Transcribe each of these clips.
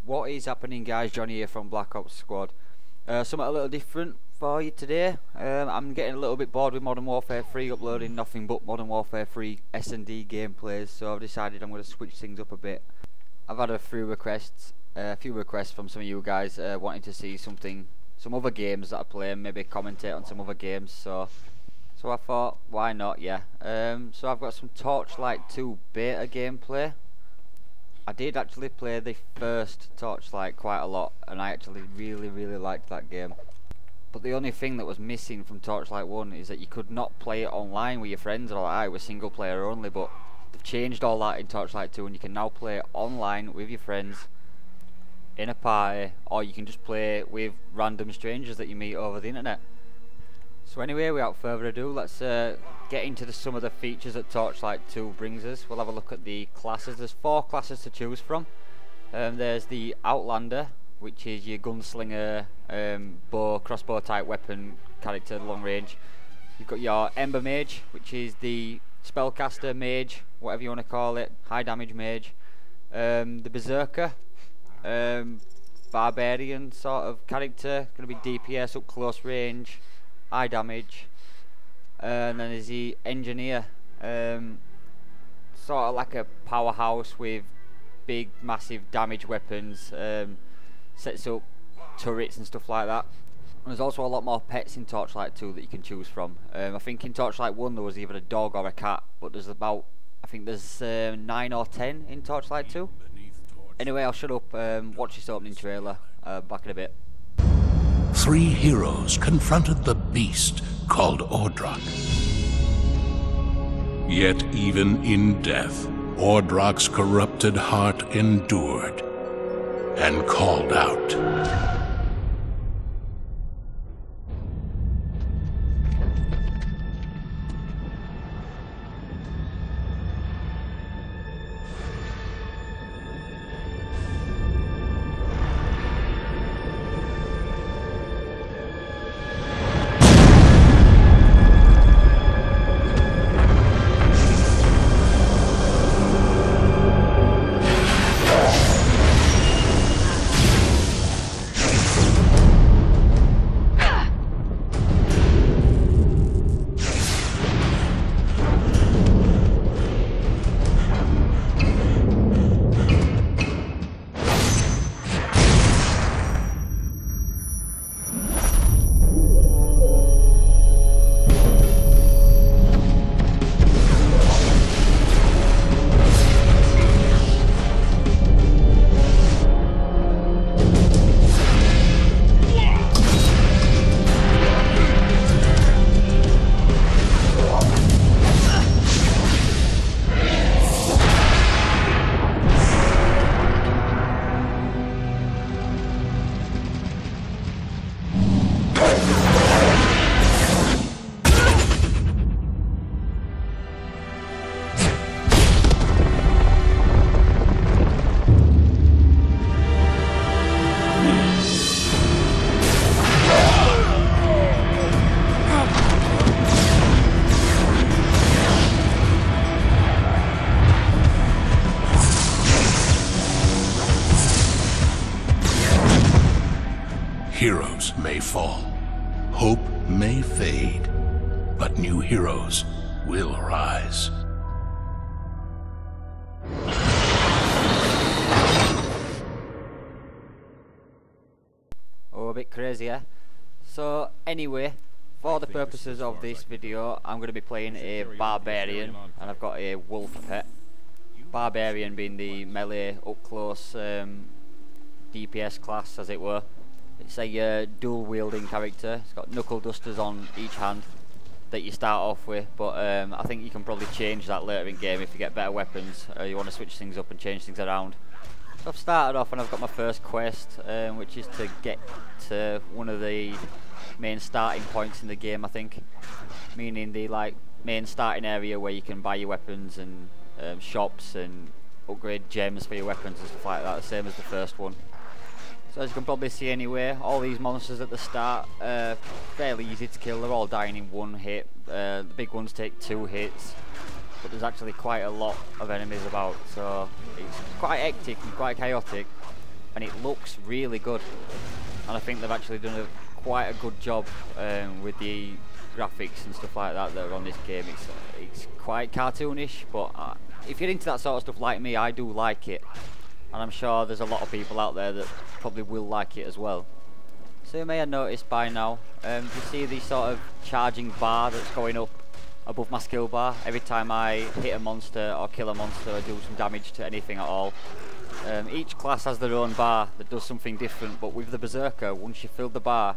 What is happening, guys? Johnny here from Black Ops Squad. Something a little different for you today. I'm getting a little bit bored with Modern Warfare 3, uploading nothing but Modern Warfare 3 S&D gameplays, so I've decided I'm going to switch things up a bit. I've had a few requests from some of you guys wanting to see some other games that I play, and maybe commentate on some other games. So I thought, why not? Yeah. So I've got some Torchlight 2 beta gameplay. I did actually play the first Torchlight quite a lot, and I actually really liked that game. But the only thing that was missing from Torchlight 1 is that you could not play it online with your friends, or like, it was single player only. But they've changed all that in Torchlight 2, and you can now play it online with your friends in a party, or you can just play with random strangers that you meet over the internet. So anyway, without further ado, let's get into some of the features that Torchlight 2 brings us. We'll have a look at the classes. There's 4 classes to choose from. There's the Outlander, which is your gunslinger, crossbow type weapon character, long range. You've got your Ember Mage, which is the spellcaster mage, whatever you want to call it, high damage mage. The Berserker, barbarian sort of character, going to be DPS, up close range, high damage. And then there's the Engineer, sort of like a powerhouse with big massive damage weapons, sets up turrets and stuff like that. And there's also a lot more pets in Torchlight 2 that you can choose from. I think in Torchlight 1 there was either a dog or a cat, but there's about, I think there's 9 or 10 in Torchlight 2. Anyway, I'll shut up, watch this opening trailer, back in a bit. 3 heroes confronted the beast called Ordrock. Yet even in death, Ordrock's corrupted heart endured and called out. Heroes may fall, hope may fade, but new heroes will arise. Oh, a bit crazy, eh? So anyway, for the purposes of this video, I'm going to be playing a barbarian, and I've got a wolf pet. Barbarian being the melee up close DPS class, as it were. It's a dual wielding character. It's got knuckle dusters on each hand that you start off with, but I think you can probably change that later in game if you get better weapons, or you want to switch things up and change things around. So I've started off and I've got my first quest, which is to get to one of the main starting points in the game, I think, meaning the main starting area where you can buy your weapons and shops and upgrade gems for your weapons and stuff like that, the same as the first one. So as you can probably see anyway, all these monsters at the start are fairly easy to kill. They're all dying in 1 hit. The big ones take 2 hits, but there's actually quite a lot of enemies about, so it's quite hectic and quite chaotic. and it looks really good. And I think they've actually done quite a good job with the graphics and stuff like that that are on this game. It's quite cartoonish, but if you're into that sort of stuff like me, I do like it. And I'm sure there's a lot of people out there that probably will like it as well. So you may have noticed by now, you see the sort of charging bar that's going up above my skill bar every time I hit a monster or kill a monster or do some damage to anything at all. Each class has their own bar that does something different, but with the Berserker, once you fill the bar,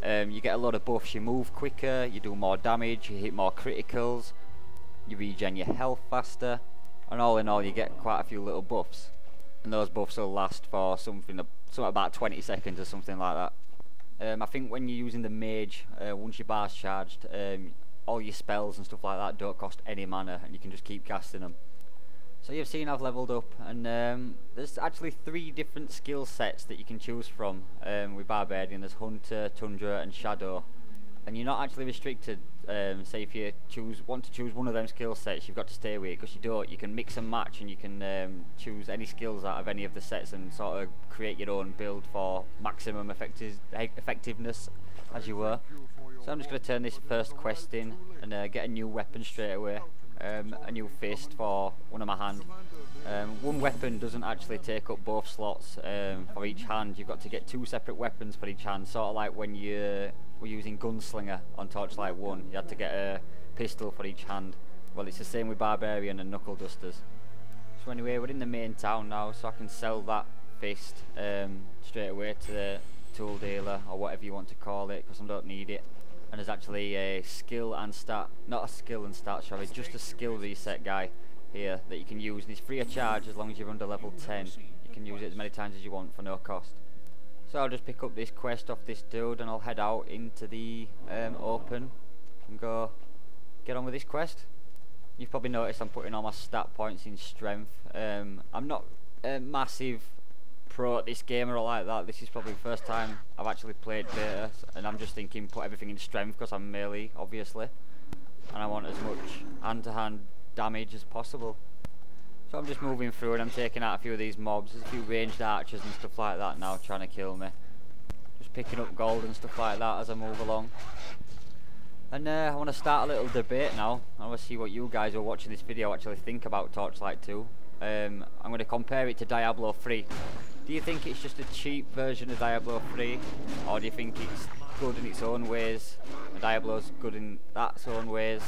you get a lot of buffs. You move quicker, you do more damage, you hit more criticals, you regen your health faster, and all in all you get quite a few little buffs. And those buffs will last for something about 20 seconds or something like that. I think when you're using the mage, once your bar's charged, all your spells and stuff like that don't cost any mana, and you can just keep casting them. So you've seen I've leveled up, and there's actually 3 different skill sets that you can choose from with Barbarian. There's Hunter, Tundra and Shadow, and you're not actually restricted. Say if you want to choose one of them skill sets, you've got to stay with it, because you don't. You can mix and match, and you can choose any skills out of any of the sets and sort of create your own build for maximum effectiveness, as you were. So I'm just going to turn this first quest in and get a new weapon straight away. A new fist for one of my hand. One weapon doesn't actually take up both slots for each hand. You've got to get 2 separate weapons for each hand, sort of like when you were using Gunslinger on Torchlight 1. You had to get a pistol for each hand. Well, it's the same with Barbarian and Knuckle Dusters. So anyway, we're in the main town now, so I can sell that fist straight away to the tool dealer, or whatever you want to call it, because I don't need it. And there's actually a skill and stat, not a skill and stat, sorry, just a skill reset guy here that you can use, and it's free of charge as long as you're under level 10. You can use it as many times as you want for no cost. So I'll just pick up this quest off this dude and I'll head out into the open and go get on with this quest. You've probably noticed I'm putting all my stat points in strength. I'm not a massive pro at this game or like that. This is probably the first time I've actually played beta, and I'm just thinking put everything in strength because I'm melee, obviously, and I want as much hand-to-hand damage as possible. So I'm just moving through and I'm taking out a few of these mobs. There's a few ranged archers and stuff like that now trying to kill me. Just picking up gold and stuff like that as I move along. And I want to start a little debate now. I want to see what you guys who are watching this video actually think about Torchlight 2. I'm going to compare it to Diablo 3. Do you think it's just a cheap version of Diablo 3? Or do you think it's good in its own ways, and Diablo's good in its own ways?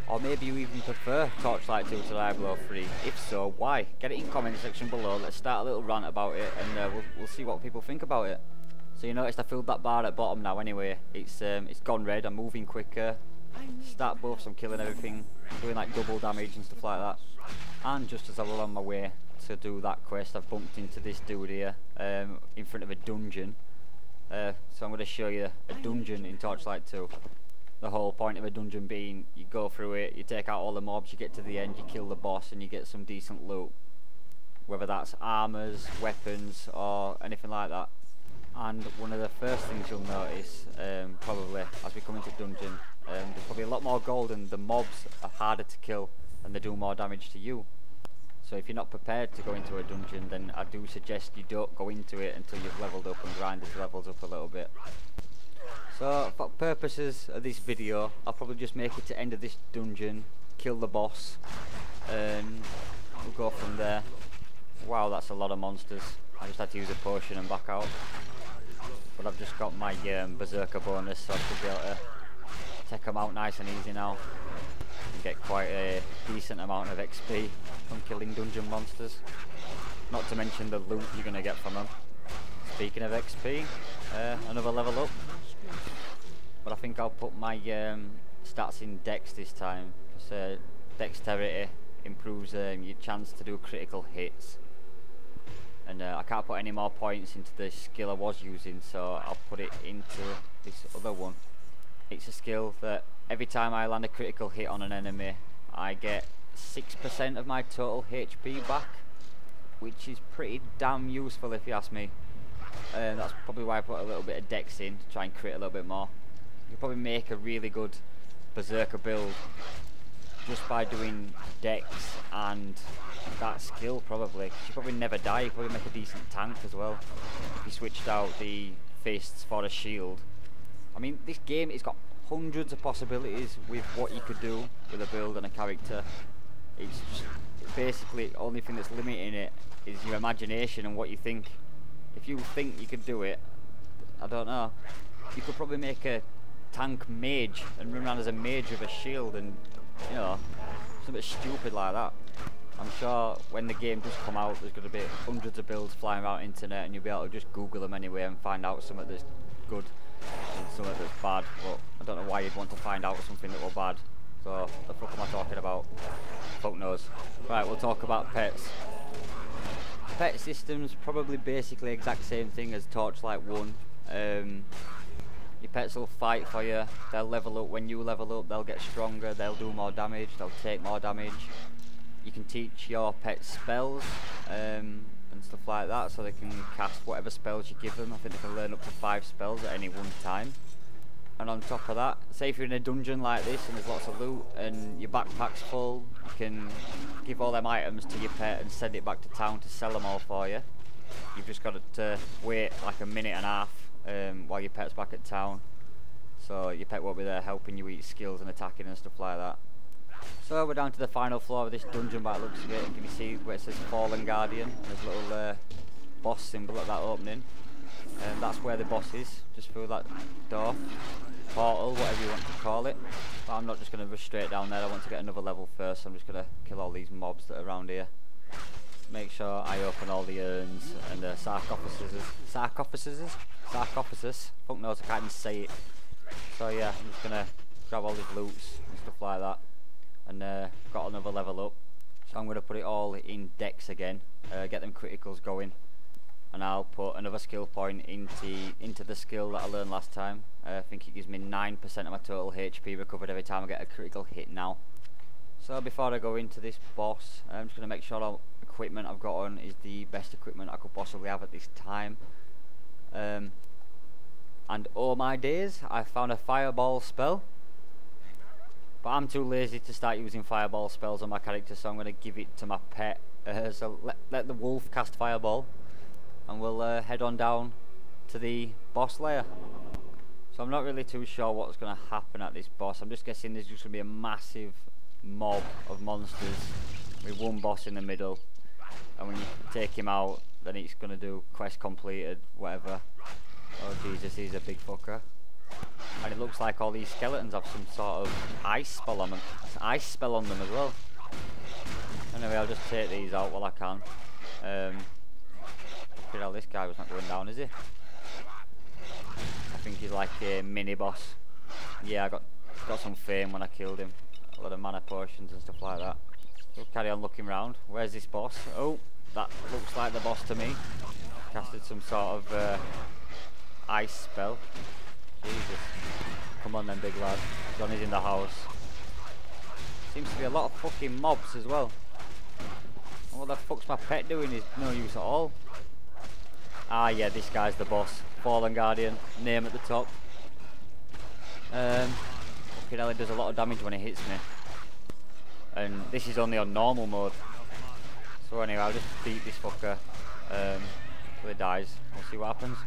Or maybe you even prefer Torchlight 2 to Diablo 3? If so, why? Get it in the comment section below. Let's start a little rant about it, and we'll see what people think about it. So you noticed I filled that bar at bottom now anyway. It's gone red, I'm moving quicker. Stat buffs, I'm killing everything, doing like double damage and stuff like that. And just as I was on my way to do that quest, I've bumped into this dude here in front of a dungeon. So I'm going to show you a dungeon in Torchlight 2. The whole point of a dungeon being you go through it, you take out all the mobs, you get to the end, you kill the boss, and you get some decent loot. Whether that's armors, weapons, or anything like that. And one of the first things you'll notice, probably as we come into dungeon, there's probably a lot more gold, and the mobs are harder to kill and they do more damage to you. So if you're not prepared to go into a dungeon, then I do suggest you don't go into it until you've leveled up and grinded levels up a little bit. So for purposes of this video, I'll probably just make it to end of this dungeon, kill the boss, and we'll go from there. Wow, that's a lot of monsters. I just had to use a potion and back out. But I've just got my Berserker bonus, so I should be able to take them out nice and easy now. And get quite a decent amount of XP from killing dungeon monsters. Not to mention the loot you're going to get from them. Speaking of XP, another level up. But I think I'll put my stats in Dex this time, because Dexterity improves your chance to do critical hits. And I can't put any more points into the skill I was using, so I'll put it into this other one. It's a skill that every time I land a critical hit on an enemy, I get 6% of my total HP back, which is pretty damn useful if you ask me. That's probably why I put a little bit of Dex in, to try and crit a little bit more. You can probably make a really good Berserker build just by doing dex and that skill probably. 'Cause you probably never die, you probably make a decent tank as well. If you switched out the fists for a shield. I mean, this game has got hundreds of possibilities with what you could do with a build and a character. It's just basically the only thing that's limiting it is your imagination and what you think. If you think you could do it, I don't know. You could probably make a tank mage and run around as a mage with a shield and, you know, something stupid like that. I'm sure when the game does come out, there's going to be hundreds of builds flying around the internet, and you'll be able to just Google them anyway and find out something that's good and something that's bad. But I don't know why you'd want to find out something that was bad. So the fuck am I talking about? Fuck knows. Right, we'll talk about pets. Pet systems probably basically exact same thing as Torchlight 1. Your pets will fight for you, they'll level up. When you level up, they'll get stronger, they'll do more damage, they'll take more damage. You can teach your pets spells and stuff like that, so they can cast whatever spells you give them. I think they can learn up to 5 spells at any one time. And on top of that, say if you're in a dungeon like this and there's lots of loot and your backpack's full, you can give all them items to your pet and send it back to town to sell them all for you. You've just got to wait like a minute and a half while your pet's back at town, so your pet won't be there helping you eat skills and attacking and stuff like that. So we're down to the final floor of this dungeon by the looks of it. Can you see where it says Fallen Guardian? There's a little boss symbol at that opening, and that's where the boss is, just through that door, portal, whatever you want to call it. But I'm not just going to rush straight down there, I want to get another level first, so I'm just going to kill all these mobs that are around here. Make sure I open all the urns and the sarcophaguses. Fuck knows, I can't even say it. So yeah, I'm just gonna grab all these loots and stuff like that, and got another level up. So I'm gonna put it all in dex again, get them criticals going, and I'll put another skill point into the skill that I learned last time. I think it gives me 9% of my total HP recovered every time I get a critical hit now. So before I go into this boss, I'm just gonna make sure all equipment I've got on is the best equipment I could possibly have at this time. And oh my days, I found a fireball spell, but I'm too lazy to start using fireball spells on my character, so I'm going to give it to my pet. So let the wolf cast fireball, and we'll head on down to the boss lair. So I'm not really too sure what's going to happen at this boss. I'm just guessing there's just going to be a massive mob of monsters with one boss in the middle, and when you take him out, then it's going to do quest completed, whatever. Oh Jesus, he's a big fucker. And it looks like all these skeletons have some sort of ice spell on them. As well. Anyway, I'll just take these out while I can. Look at how this guy was not going down, is he? I think he's like a mini boss. Yeah, I got some fame when I killed him. A lot of mana potions and stuff like that. So we'll carry on looking around. Where's this boss? Oh, that looks like the boss to me. Casted some sort of ice spell. Jesus. Come on then, big lad. Johnny's in the house. Seems to be a lot of fucking mobs as well. And what the fuck's my pet doing? Is no use at all. Ah yeah, this guy's the boss. Fallen Guardian. Name at the top. Fucking hell, it does a lot of damage when it hits me. And this is only on normal mode. So anyway, I'll just beat this fucker till he dies. We'll see what happens.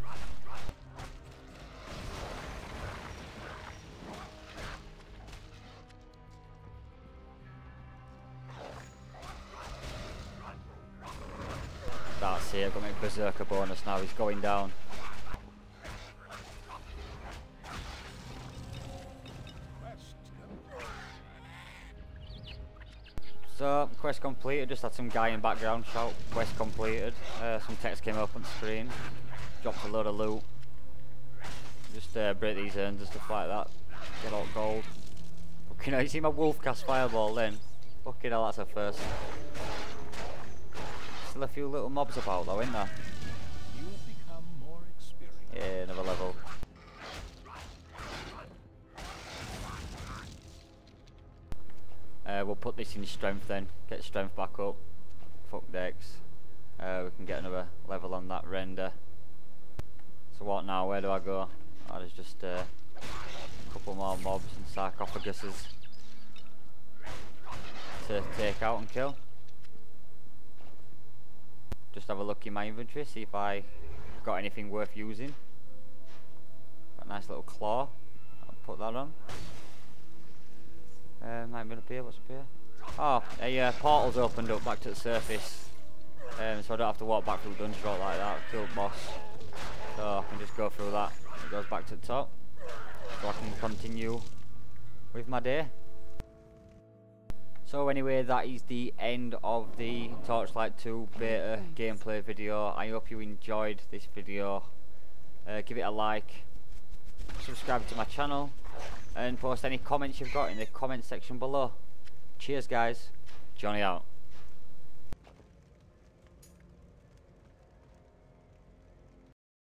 That's it, I've got my berserker bonus now, he's going down. So, quest completed, just had some guy in background shout, quest completed. Some text came up on the screen, dropped a load of loot. Just break these urns and stuff like that, get all gold. Fucking hell, you see my wolf cast fireball then? Fucking hell, that's a first. Still a few little mobs about though, isn't there? Yeah, another level. We'll put this in strength then, get strength back up, fuck dex. We can get another level on that render. So what now, where do I go? Oh, there's just a couple more mobs and sarcophaguses. to take out and kill. Just have a look in my inventory, see if I got anything worth using. Got a nice little claw. I'll put that on. Might have been up here. What's up here? Oh, a portal's opened up back to the surface. So I don't have to walk back through the dungeon route like that. Kill the boss. So I can just go through that. It goes back to the top. So I can continue with my day. So anyway, that is the end of the Torchlight 2 beta gameplay video. I hope you enjoyed this video. Give it a like, subscribe to my channel, and post any comments you've got in the comment section below. Cheers guys, Johnny out.